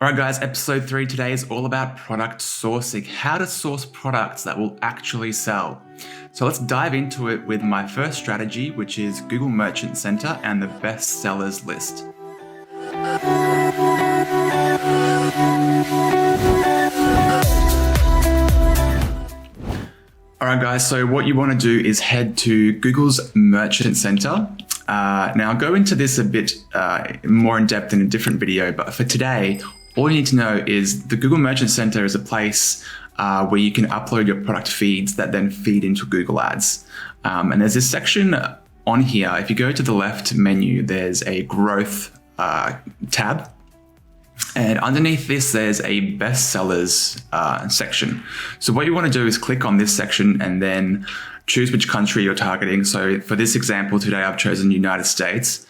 All right, guys, episode 3 today is all about product sourcing, how to source products that will actually sell. So let's dive into it with my first strategy, which is Google Merchant Center and the best sellers list. All right, guys, so what you want to do is head to Google's Merchant Center. Now, I'll go into this a bit more in depth in a different video, but for today, all you need to know is the Google Merchant Center is a place where you can upload your product feeds that then feed into Google Ads. And there's this section on here. If you go to the left menu, there's a growth tab. And underneath this, there's a bestsellers section. So what you want to do is click on this section and then choose which country you're targeting. So for this example today, I've chosen United States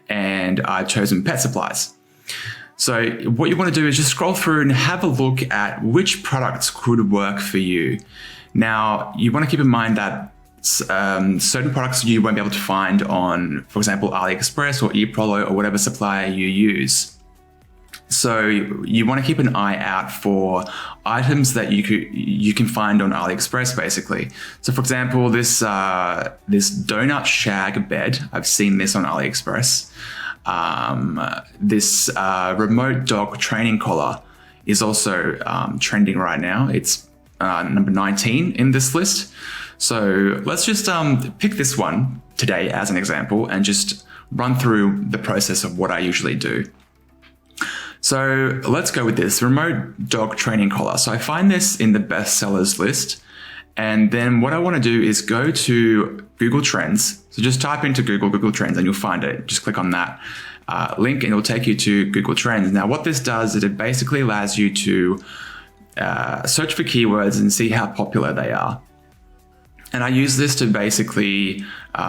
and I've chosen pet supplies. So what you want to do is just scroll through and have a look at which products could work for you. Now, you want to keep in mind that certain products you won't be able to find on, for example, AliExpress or eProlo or whatever supplier you use. So you want to keep an eye out for items that you can find on AliExpress, basically. So for example, this donut shag bed, I've seen this on AliExpress. This remote dog training collar is also trending right now. It's number 19 in this list. So let's just pick this one today as an example and just run through the process of what I usually do. So let's go with this remote dog training collar. So I find this in the bestsellers list. And then what I want to do is go to Google Trends. So just type into Google Trends and you'll find it. Just click on that link and it'll take you to Google Trends. Now what this does is it basically allows you to search for keywords and see how popular they are. And I use this to basically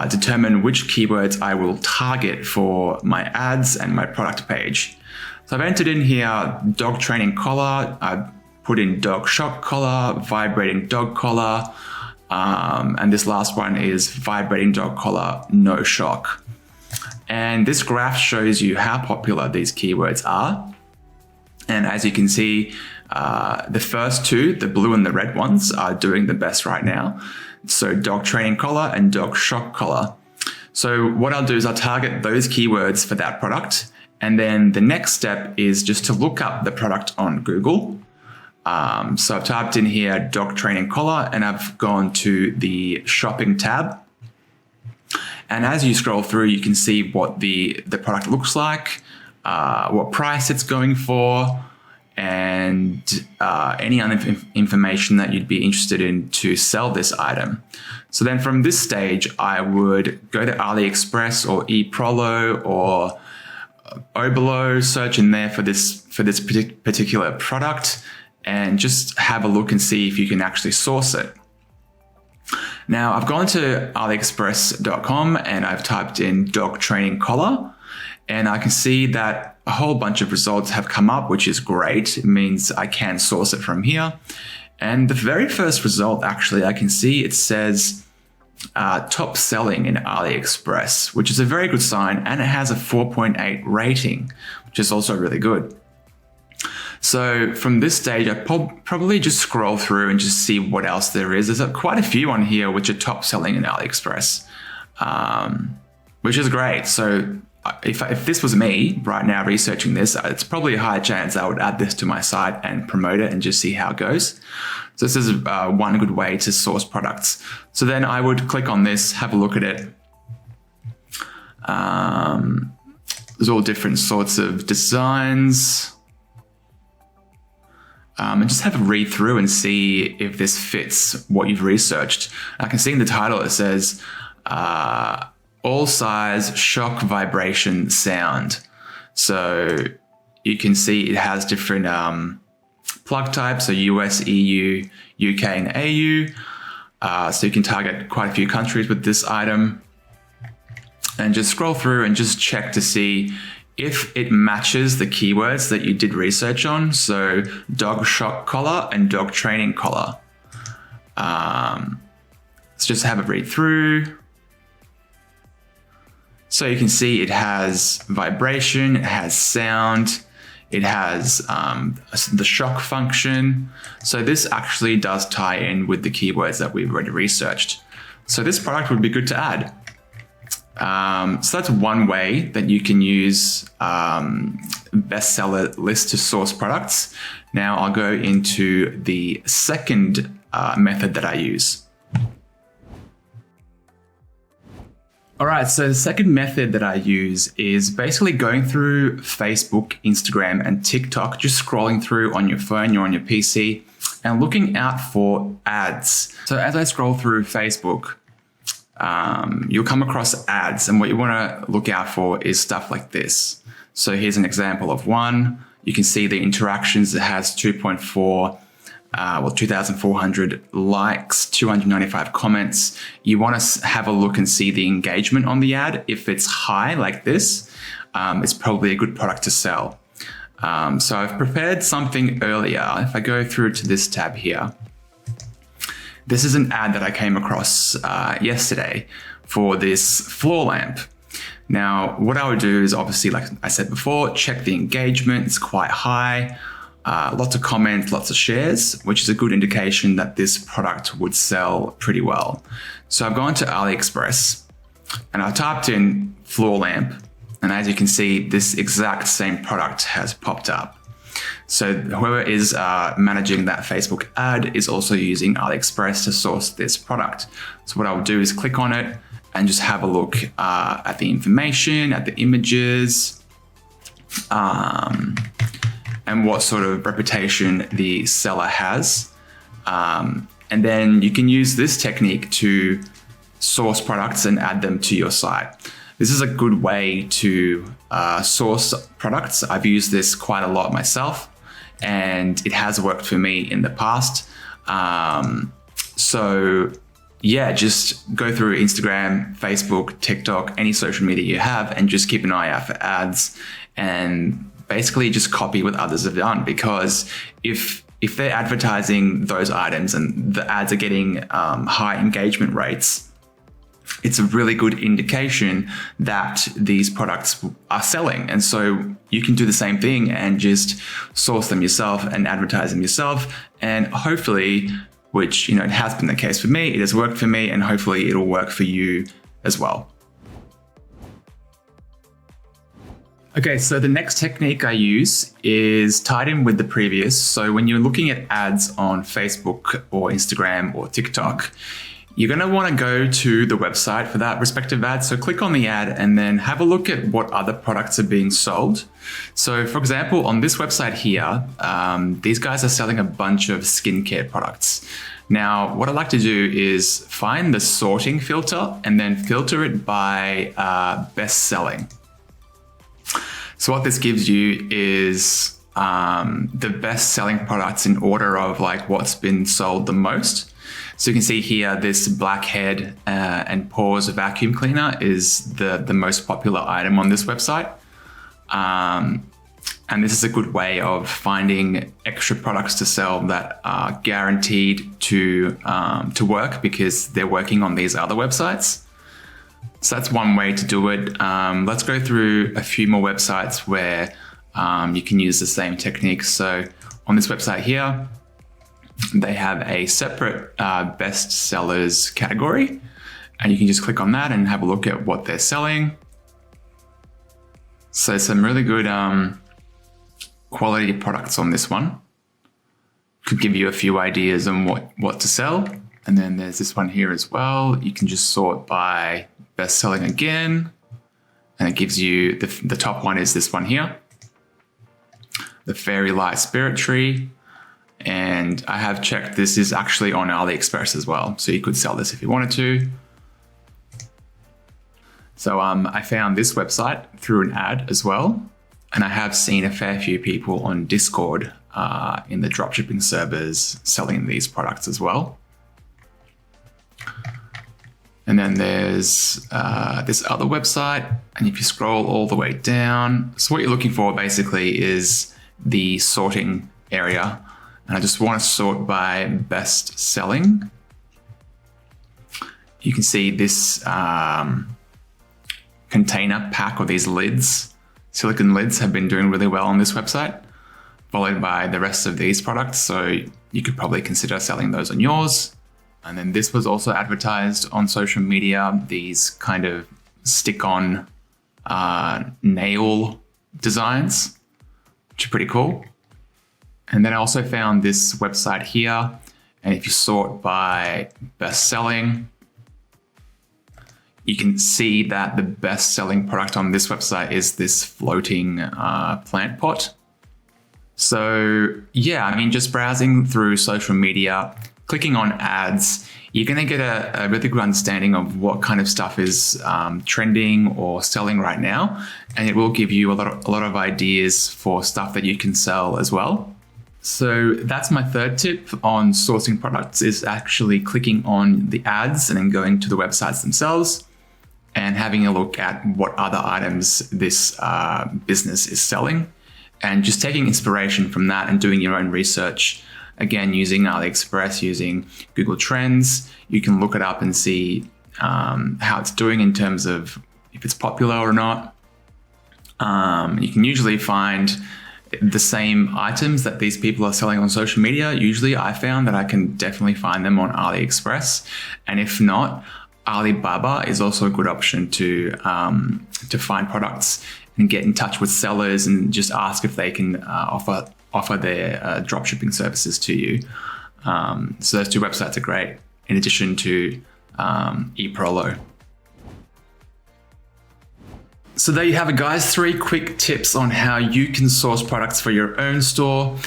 determine which keywords I will target for my ads and my product page. So I've entered in here dog training collar, I've put in dog shock collar, vibrating dog collar, and this last one is vibrating dog collar, no shock. And this graph shows you how popular these keywords are. And as you can see, the first two, the blue and the red ones, are doing the best right now. So dog training collar and dog shock collar. So what I'll do is I'll target those keywords for that product. And then the next step is just to look up the product on Google. So I've typed in here dog training collar and I've gone to the shopping tab. And as you scroll through, you can see what the product looks like, what price it's going for, and any other information that you'd be interested in to sell this item. So then from this stage, I would go to AliExpress or eProlo or Obolo, search in there for this particular product and just have a look and see if you can actually source it. Now I've gone to aliexpress.com and I've typed in dog training collar and I can see that a whole bunch of results have come up, which is great. It means I can source it from here. And the very first result, actually, I can see it says top selling in AliExpress, which is a very good sign, and it has a 4.8 rating, which is also really good. So from this stage, I probably just scroll through and just see what else there is. There's quite a few on here which are top selling in AliExpress, which is great. So if this was me right now researching this, it's probably a high chance I would add this to my site and promote it and just see how it goes. So this is one good way to source products. So then I would click on this, have a look at it. There's all different sorts of designs. And just have a read through and see if this fits what you've researched. I can see in the title it says, all size shock vibration sound. So you can see it has different plug types, so US, EU, UK, and AU. So you can target quite a few countries with this item. And just scroll through and just check to see if it matches the keywords that you did research on. So dog shock collar and dog training collar. Let's just have a read through. So you can see it has vibration, it has sound, It has the shock function. So this actually does tie in with the keywords that we've already researched. So this product would be good to add. So that's one way that you can use bestseller list to source products. Now I'll go into the second method that I use. All right, so the second method that I use is basically going through Facebook, Instagram, and TikTok, just scrolling through on your phone or on your PC and looking out for ads. So as I scroll through Facebook, you'll come across ads, and what you want to look out for is stuff like this. So here's an example of one. You can see the interactions. It has 2,400 likes, 295 comments. You want to have a look and see the engagement on the ad. If it's high like this, it's probably a good product to sell. So I've prepared something earlier. If I go through to this tab here, this is an ad that I came across yesterday for this floor lamp. Now, what I would do is obviously, like I said before, check the engagement. It's quite high. Lots of comments, lots of shares, which is a good indication that this product would sell pretty well. So I've gone to AliExpress and I typed in floor lamp. And as you can see, this exact same product has popped up. So whoever is managing that Facebook ad is also using AliExpress to source this product. So what I'll do is click on it and just have a look at the information, at the images, and what sort of reputation the seller has. And then you can use this technique to source products and add them to your site. This is a good way to source products. I've used this quite a lot myself, and it has worked for me in the past. So yeah, just go through Instagram, Facebook, TikTok, any social media you have, and just keep an eye out for ads, and basically just copy what others have done. Because if they're advertising those items and the ads are getting high engagement rates, it's a really good indication that these products are selling. And so you can do the same thing and just source them yourself and advertise them yourself. And hopefully, which, it has been the case for me, it has worked for me, and hopefully it'll work for you as well. Okay, so the next technique I use is tied in with the previous. So when you're looking at ads on Facebook or Instagram or TikTok, you're going to want to go to the website for that respective ad. So click on the ad and then have a look at what other products are being sold. So for example, on this website here, these guys are selling a bunch of skincare products. Now, what I like to do is find the sorting filter and then filter it by best selling. So what this gives you is the best selling products in order of like what's been sold the most. So you can see here, this blackhead and pores vacuum cleaner is the most popular item on this website. And this is a good way of finding extra products to sell that are guaranteed to work because they're working on these other websites. So that's one way to do it. Let's go through a few more websites where you can use the same technique. So on this website here, they have a separate best sellers category, and you can just click on that and have a look at what they're selling. So some really good quality products on this one. Could give you a few ideas on what to sell. And then there's this one here as well. You can just sort by best selling again. And it gives you, the top one is this one here, the Fairy Light Spirit Tree. And I have checked, this is actually on AliExpress as well. So you could sell this if you wanted to. So I found this website through an ad as well. And I have seen a fair few people on Discord in the dropshipping servers selling these products as well. And then there's this other website. And if you scroll all the way down, so what you're looking for basically is the sorting area. And I just want to sort by best selling. You can see this container pack or these lids, silicone lids have been doing really well on this website. followed by the rest of these products. So you could probably consider selling those on yours. And then this was also advertised on social media, these kind of stick-on nail designs, which are pretty cool. And then I also found this website here. And if you sort by best-selling, you can see that the best-selling product on this website is this floating plant pot. So yeah, I mean, just browsing through social media, clicking on ads, you're going to get a really good understanding of what kind of stuff is trending or selling right now. And it will give you a lot of ideas for stuff that you can sell as well. So that's my third tip on sourcing products, is actually clicking on the ads and then going to the websites themselves and having a look at what other items this business is selling, and just taking inspiration from that and doing your own research. Again, using AliExpress, using Google Trends, you can look it up and see how it's doing in terms of if it's popular or not. You can usually find the same items that these people are selling on social media. Usually I found that I can definitely find them on AliExpress. And if not, Alibaba is also a good option to find products and get in touch with sellers and just ask if they can offer their dropshipping services to you. So those two websites are great, in addition to eProlo. So there you have it, guys. 3 quick tips on how you can source products for your own store.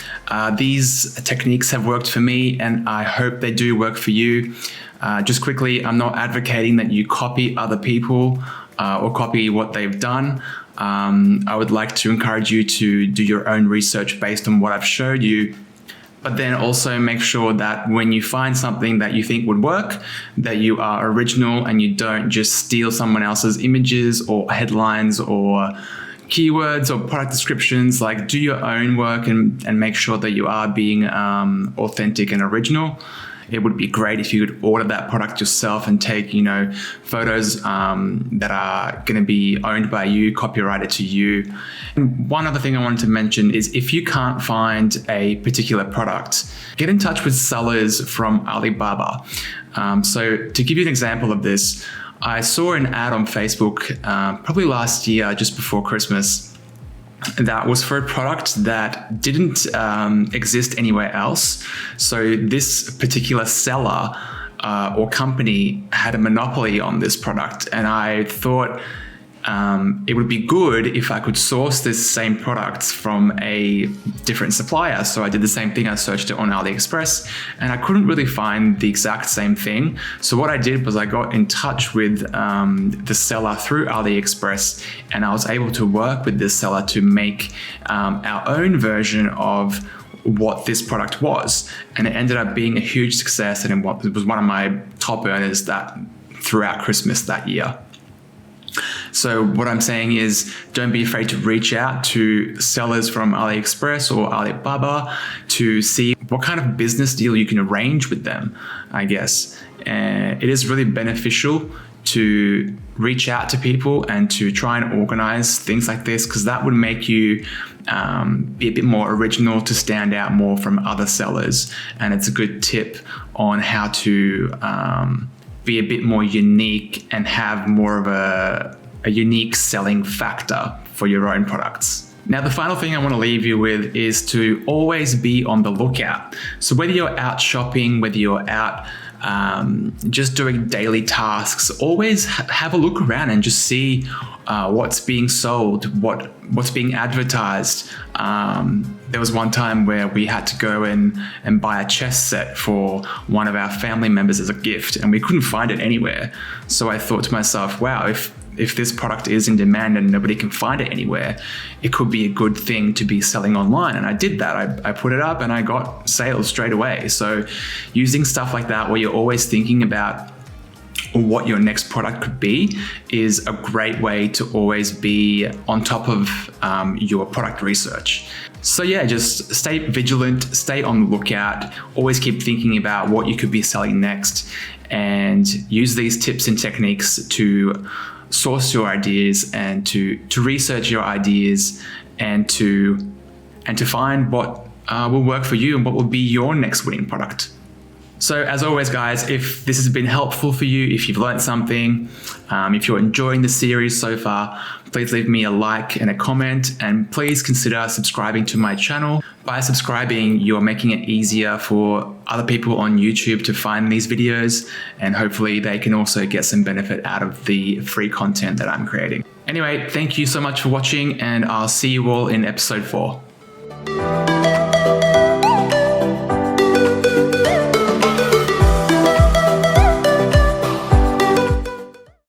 These techniques have worked for me, and I hope they do work for you. Just quickly, I'm not advocating that you copy other people or copy what they've done. I would like to encourage you to do your own research based on what I've showed you, but then also make sure that when you find something that you think would work, that you are original and you don't just steal someone else's images or headlines or keywords or product descriptions. Like, do your own work and make sure that you are being authentic and original. It would be great if you could order that product yourself and take, photos that are going to be owned by you, copyrighted to you. And one other thing I wanted to mention is, if you can't find a particular product, get in touch with sellers from Alibaba. So to give you an example of this, I saw an ad on Facebook probably last year, just before Christmas, that was for a product that didn't exist anywhere else. So this particular seller or company had a monopoly on this product, and I thought it would be good if I could source this same product from a different supplier. So I did the same thing. I searched it on AliExpress and I couldn't really find the exact same thing. So what I did was I got in touch with the seller through AliExpress, and I was able to work with this seller to make our own version of what this product was. And it ended up being a huge success, and it was one of my top earners that throughout Christmas that year. So what I'm saying is, don't be afraid to reach out to sellers from AliExpress or Alibaba to see what kind of business deal you can arrange with them, I guess. And it is really beneficial to reach out to people and to try and organize things like this, because that would make you be a bit more original, to stand out more from other sellers. And it's a good tip on how to be a bit more unique and have more of a unique selling factor for your own products. Now, the final thing I want to leave you with is to always be on the lookout. So whether you're out shopping, whether you're out just doing daily tasks, always have a look around and just see what's being sold, what's being advertised. There was one time where we had to go and buy a chess set for one of our family members as a gift, and we couldn't find it anywhere. So I thought to myself, wow, if this product is in demand and nobody can find it anywhere, it could be a good thing to be selling online. And I did that. I put it up and I got sales straight away. So using stuff like that, where you're always thinking about what your next product could be, is a great way to always be on top of your product research. So yeah, just stay vigilant, stay on the lookout, always keep thinking about what you could be selling next, and use these tips and techniques to source your ideas and to research your ideas and to and to find what will work for you and what will be your next winning product. So as always, guys, if this has been helpful for you, if you've learned something, if you're enjoying the series so far, please leave me a like and a comment, and please consider subscribing to my channel. By subscribing, you're making it easier for other people on YouTube to find these videos, and hopefully they can also get some benefit out of the free content that I'm creating. Anyway, thank you so much for watching, and I'll see you all in episode 4.